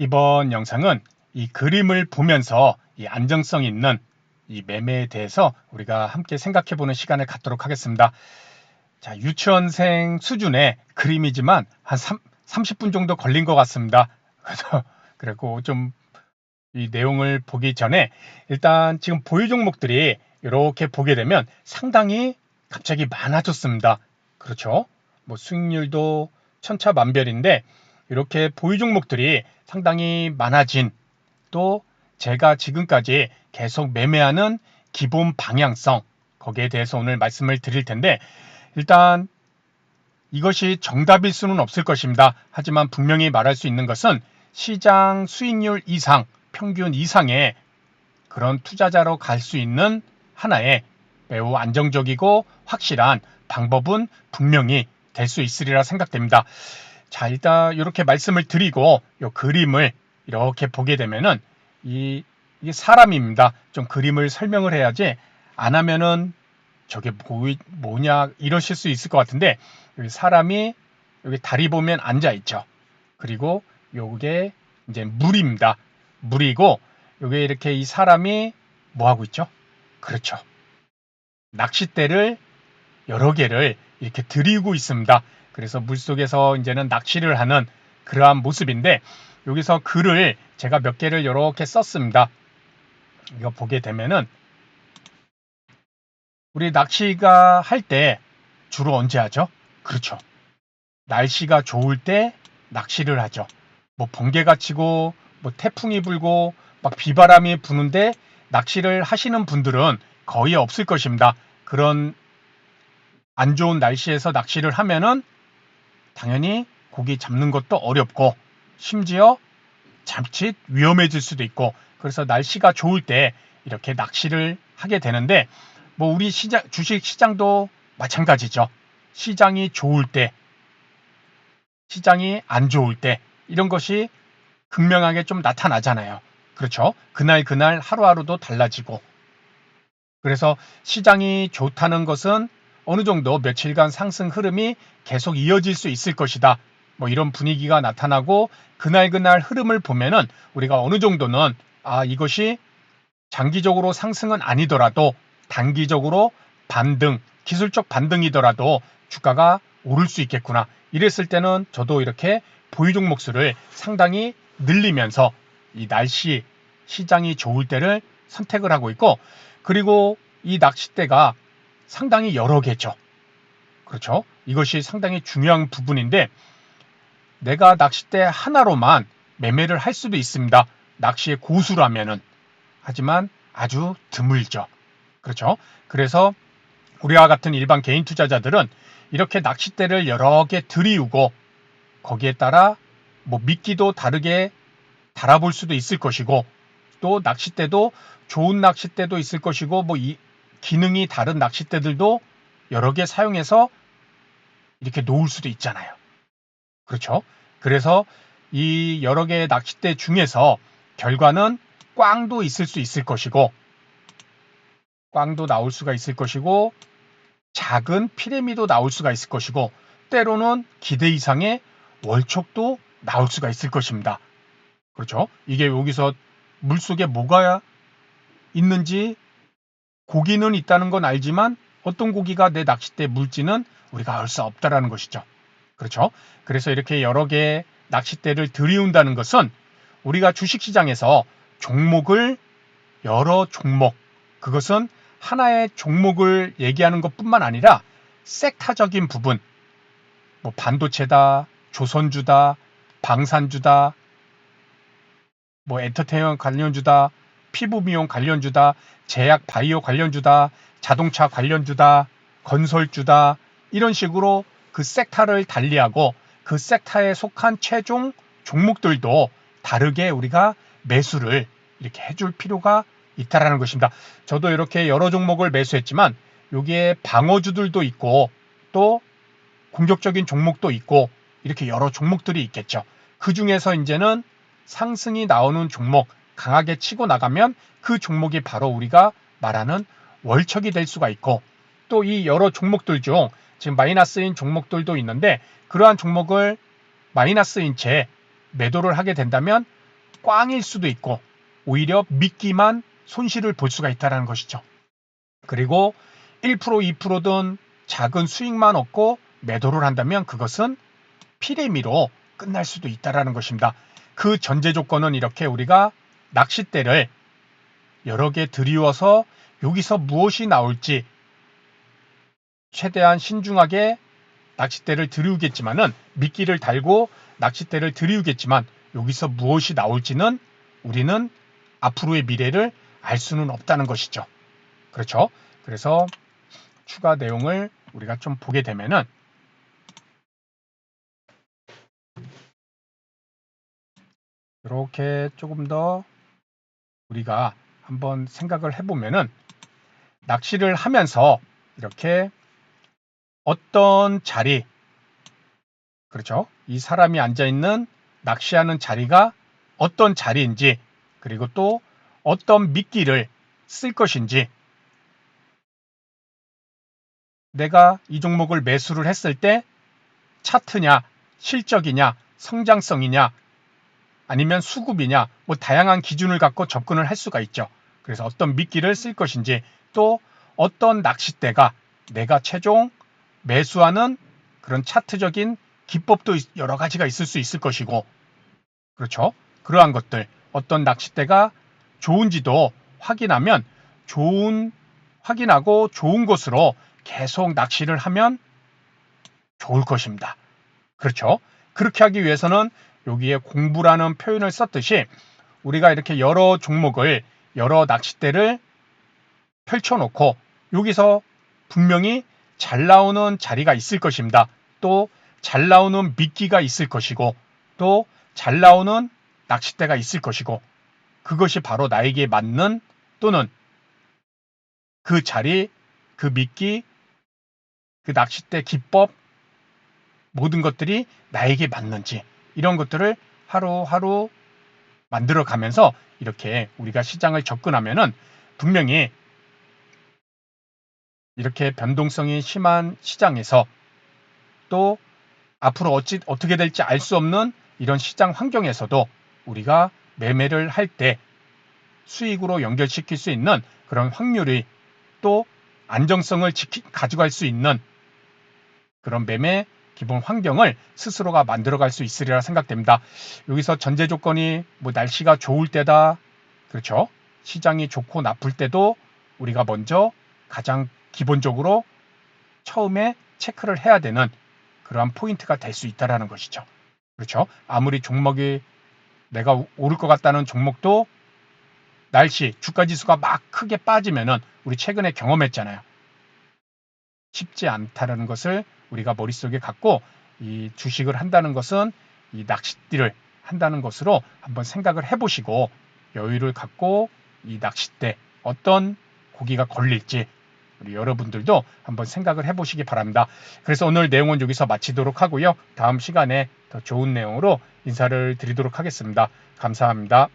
이번 영상은 이 그림을 보면서 이 안정성 있는 이 매매에 대해서 우리가 함께 생각해 보는 시간을 갖도록 하겠습니다. 자, 유치원생 수준의 그림이지만 한 30분 정도 걸린 것 같습니다. 그리고 좀 이 내용을 보기 전에 일단 지금 보유 종목들이 이렇게 보게 되면 상당히 갑자기 많아졌습니다. 그렇죠? 뭐 수익률도 천차만별인데 이렇게 보유 종목들이 상당히 많아진, 또 제가 지금까지 계속 매매하는 기본 방향성, 거기에 대해서 오늘 말씀을 드릴 텐데, 일단 이것이 정답일 수는 없을 것입니다. 하지만 분명히 말할 수 있는 것은 시장 수익률 이상, 평균 이상의 그런 투자자로 갈 수 있는 하나의 매우 안정적이고 확실한 방법은 분명히 될 수 있으리라 생각됩니다. 자, 일단 이렇게 말씀을 드리고 이 그림을 이렇게 보게 되면은 이게 사람입니다. 좀 그림을 설명을 해야지 안 하면은 저게 뭐냐 이러실 수 있을 것 같은데, 여기 사람이 여기 다리 보면 앉아 있죠. 그리고 요게 이제 물입니다. 물이고, 요게 이렇게 이 사람이 뭐 하고 있죠? 그렇죠. 낚싯대를 여러 개를 이렇게 들이고 있습니다. 그래서 물속에서 이제는 낚시를 하는 그러한 모습인데, 여기서 글을 제가 몇 개를 이렇게 썼습니다. 이거 보게 되면은 우리 낚시가 할 때 주로 언제 하죠? 그렇죠. 날씨가 좋을 때 낚시를 하죠. 뭐 번개가 치고 뭐 태풍이 불고 막 비바람이 부는데 낚시를 하시는 분들은 거의 없을 것입니다. 그런 안 좋은 날씨에서 낚시를 하면은 당연히 고기 잡는 것도 어렵고, 심지어 자칫 위험해질 수도 있고, 그래서 날씨가 좋을 때 이렇게 낚시를 하게 되는데, 뭐 우리 주식 시장도 마찬가지죠. 시장이 좋을 때, 시장이 안 좋을 때, 이런 것이 극명하게 좀 나타나잖아요. 그렇죠? 그날 하루하루도 달라지고, 그래서 시장이 좋다는 것은 어느 정도 며칠간 상승 흐름이 계속 이어질 수 있을 것이다, 뭐 이런 분위기가 나타나고, 그날 흐름을 보면은 우리가 어느 정도는 이것이 장기적으로 상승은 아니더라도 단기적으로 반등, 기술적 반등이더라도 주가가 오를 수 있겠구나, 이랬을 때는 저도 이렇게 보유 종목 수를 상당히 늘리면서 이 날씨, 시장이 좋을 때를 선택을 하고 있고, 그리고 이 낚싯대가 상당히 여러 개죠. 그렇죠? 이것이 상당히 중요한 부분인데, 내가 낚싯대 하나로만 매매를 할 수도 있습니다. 낚시의 고수라면은. 하지만 아주 드물죠. 그렇죠? 그래서 우리와 같은 일반 개인 투자자들은 이렇게 낚싯대를 여러 개 들이우고, 거기에 따라 뭐 미끼도 다르게 달아볼 수도 있을 것이고, 또 낚싯대도 좋은 낚싯대도 있을 것이고, 뭐 이 기능이 다른 낚싯대들도 여러 개 사용해서 이렇게 놓을 수도 있잖아요. 그렇죠? 그래서 이 여러 개의 낚싯대 중에서 결과는 꽝도 있을 수 있을 것이고, 꽝도 나올 수가 있을 것이고, 작은 피레미도 나올 수가 있을 것이고, 때로는 기대 이상의 월척도 나올 수가 있을 것입니다. 그렇죠? 이게 여기서 물속에 뭐가 있는지, 고기는 있다는 건 알지만 어떤 고기가 내 낚싯대에 물지는 우리가 알 수 없다라는 것이죠. 그렇죠? 그래서 이렇게 여러 개의 낚싯대를 들이운다는 것은 우리가 주식시장에서 종목을, 여러 종목, 그것은 하나의 종목을 얘기하는 것뿐만 아니라 섹터적인 부분, 뭐 반도체다, 조선주다, 방산주다, 뭐 엔터테인먼트 관련주다, 피부 미용 관련주다, 제약 바이오 관련주다, 자동차 관련주다, 건설주다, 이런 식으로 그 섹터를 달리하고 그 섹터에 속한 최종 종목들도 다르게 우리가 매수를 이렇게 해줄 필요가 있다라는 것입니다. 저도 이렇게 여러 종목을 매수했지만 여기에 방어주들도 있고 또 공격적인 종목도 있고 이렇게 여러 종목들이 있겠죠. 그 중에서 이제는 상승이 나오는 종목, 강하게 치고 나가면 그 종목이 바로 우리가 말하는 월척이 될 수가 있고, 또 이 여러 종목들 중 지금 마이너스인 종목들도 있는데, 그러한 종목을 마이너스인 채 매도를 하게 된다면 꽝일 수도 있고 오히려 미끼만 손실을 볼 수가 있다는 것이죠. 그리고 1%, 2%든 작은 수익만 얻고 매도를 한다면 그것은 피레미로 끝날 수도 있다는 것입니다. 그 전제 조건은 이렇게 우리가 낚싯대를 여러 개 들이워서 여기서 무엇이 나올지 최대한 신중하게 낚싯대를 들이우겠지만은 미끼를 달고 낚싯대를 들이우겠지만 여기서 무엇이 나올지는 우리는 앞으로의 미래를 알 수는 없다는 것이죠. 그렇죠? 그래서 추가 내용을 우리가 좀 보게 되면은 이렇게 조금 더 우리가 한번 생각을 해보면은 낚시를 하면서 이렇게 어떤 자리, 그렇죠? 이 사람이 앉아있는 낚시하는 자리가 어떤 자리인지, 그리고 또 어떤 미끼를 쓸 것인지, 내가 이 종목을 매수를 했을 때 차트냐, 실적이냐, 성장성이냐, 아니면 수급이냐, 뭐 다양한 기준을 갖고 접근을 할 수가 있죠. 그래서 어떤 미끼를 쓸 것인지, 또 어떤 낚싯대가 내가 최종 매수하는 그런 차트적인 기법도 여러 가지가 있을 수 있을 것이고, 그렇죠? 그러한 것들, 어떤 낚싯대가 좋은지도 확인하면 확인하고 좋은 곳으로 계속 낚시를 하면 좋을 것입니다. 그렇죠? 그렇게 하기 위해서는 여기에 공부라는 표현을 썼듯이 우리가 이렇게 여러 종목을, 여러 낚싯대를 펼쳐놓고 여기서 분명히 잘 나오는 자리가 있을 것입니다. 또 잘 나오는 미끼가 있을 것이고 또 잘 나오는 낚싯대가 있을 것이고 그것이 바로 나에게 맞는 또는 그 자리, 그 미끼, 그 낚싯대 기법 모든 것들이 나에게 맞는지 이런 것들을 하루하루 만들어 가면서 이렇게 우리가 시장을 접근하면은 분명히 이렇게 변동성이 심한 시장에서 또 앞으로 어떻게 될지 알 수 없는 이런 시장 환경에서도 우리가 매매를 할 때 수익으로 연결시킬 수 있는 그런 확률이 또 안정성을 가져갈 수 있는 그런 매매 기본 환경을 스스로가 만들어갈 수 있으리라 생각됩니다. 여기서 전제 조건이 뭐 날씨가 좋을 때다, 그렇죠? 시장이 좋고 나쁠 때도 우리가 먼저 가장 기본적으로 처음에 체크를 해야 되는 그러한 포인트가 될 수 있다는 것이죠. 그렇죠? 아무리 종목이 내가 오를 것 같다는 종목도 날씨, 주가지수가 막 크게 빠지면은 우리 최근에 경험했잖아요. 쉽지 않다는 것을 우리가 머릿속에 갖고 이 주식을 한다는 것은 이 낚싯대를 한다는 것으로 한번 생각을 해보시고 여유를 갖고 이 낚싯대 어떤 고기가 걸릴지 우리 여러분들도 한번 생각을 해보시기 바랍니다. 그래서 오늘 내용은 여기서 마치도록 하고요. 다음 시간에 더 좋은 내용으로 인사를 드리도록 하겠습니다. 감사합니다.